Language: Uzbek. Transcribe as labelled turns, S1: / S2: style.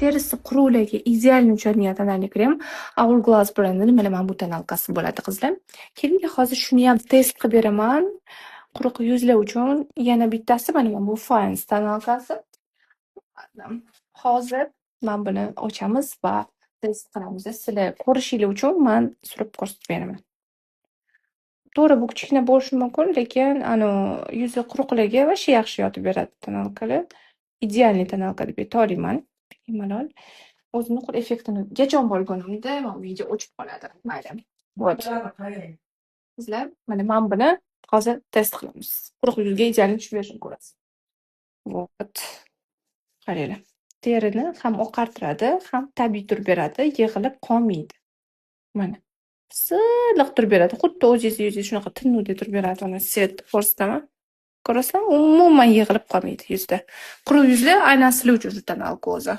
S1: Terisi quruqlarga idealniy uchadigan tonalniy krem Hourglass brendining mana bu tonalkasi bo'ladi qizlar. Keling, hozir shuni ham test qilib beraman. Quruq yuzlar uchun yana bittasi mana bu Fine tonalkasi. Hozir men buni ochamiz va test qilamiz. Sizlar ko'rishingiz uchun men surib ko'rsatib beraman. To'g'ri, bu kichkina bo'lishi mumkin, lekin yuzi quruqlarga va yaxshi yotib beradi tonalkalar. Idealniy tonalka deb ayta olaman. Bemalol o'zini qo'l effektini qachon bo'lganimda men video o'chib qoladi. Mayli. Вот. Sizlar mana men buni hozir test qilamiz. Quruq yuzga idealniy tushib berishini ko'rasiz. Вот. Qaranglar. Terini ham oqartiradi, ham tabiiy turib beradi, yig'ilib qolmaydi. Mana. Silliq turib beradi. Xuddi o'zingiz yuzingiz shunaqa tinuvdek turib beradi. Mana svet ko'rsataman. Ko'rasan, umuman yig'ilib qolmaydi yuzda. Quruq yuzlar aynan sizlar uchun tonalka o'zi.